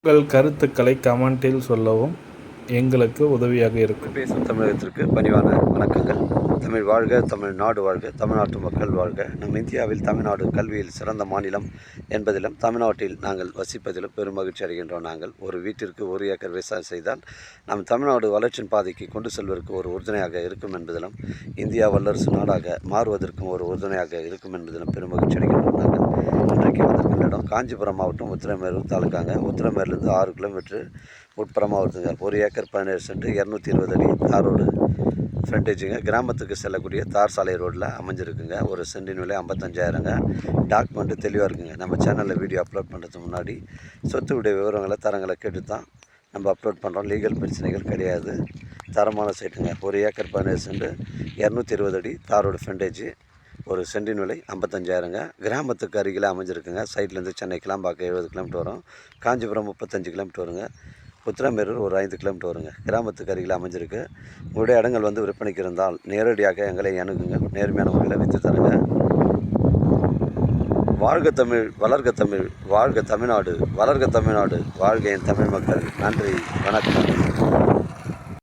உங்கள் கருத்துக்களை கமெண்டில் சொல்லவும் எங்களுக்கு உதவியாக இருக்கும். பேசும் தமிழகத்திற்கு பணிவான வணக்கங்கள். தமிழ் வாழ்க, தமிழ்நாடு வாழ்க, தமிழ்நாட்டு மக்கள் வாழ்க. நம் இந்தியாவில் தமிழ்நாடு கல்வியில் சிறந்த மாநிலம் என்பதிலும் தமிழ்நாட்டில் நாங்கள் வசிப்பதிலும் பெரும் மகிழ்ச்சி அடைகின்றோம். நாங்கள் ஒரு வீட்டிற்கு 1 ஏக்கர் விவசாயம் செய்தால் நம் தமிழ்நாடு வளர்ச்சியின் பாதைக்கு கொண்டு செல்வதற்கு ஒரு உறுதுணையாக இருக்கும் என்பதிலும் இந்தியா வல்லரசு நாடாக மாறுவதற்கும் ஒரு உறுதுணையாக இருக்கும் என்பதிலும் பெரும் மகிழ்ச்சி அடைகின்றோம். நாங்கள் இன்றைக்கு வந்திருக்கின்ற இடம் காஞ்சிபுரம் மாவட்டம் உத்திரமேரூர் தாலுக்காங்க. உத்திரமேரிலிருந்து 6 கிலோமீட்டர் உட்புறமாக வருதுங்க. 1 ஏக்கர் 17 சென்ட் 220 அடி தார் ரோடு ஃப்ரண்டேஜுங்க. கிராமத்துக்கு செல்லக்கூடிய தார் சாலை ரோட்டில் அமைஞ்சிருக்குங்க. ஒரு சென்டின் விலை 55,000ங்க. டாக்குமெண்ட்டு தெளிவாக இருக்குங்க. நம்ம சேனலில் வீடியோ அப்லோட் பண்ணுறதுக்கு முன்னாடி சொத்துடைய விவரங்களை தரங்களை கேட்டு தான் நம்ம அப்லோட் பண்ணுறோம். லீகல் பிரச்சனைகள் கிடையாது. தரமான சைட்டுங்க. 1 ஏக்கர் 17 சென்ட் 220 அடி தார் ரோடு ஃப்ரண்டேஜ். ஒரு சென்டின் விலை 55,000ங்க. கிராமத்துக்கு அருகில் அமைஞ்சிருக்குங்க. சைட்லேருந்து சென்னை கிளாம்பாக்கம் 70 கிலோமீட்டர் வரும். காஞ்சிபுரம் 35 கிலோமீட்டர் வருங்க. உத்திரமேரூர் ஒரு 5 கிலோமீட்டர் வருங்க. கிராமத்துக்கு அருகில் அமைஞ்சிருக்கு. உங்களுடைய இடங்கள் விற்பனைக்கு இருந்தால் நேரடியாக எங்களை அணுகுங்க. நேர்மையான முறையில் விற்று தருங்க. வாழ்க தமிழ், வளர்க தமிழ், வாழ்க தமிழ்நாடு, வளர்க தமிழ்நாடு, வாழ்க என் தமிழ் மக்கள். நன்றி, வணக்கம்.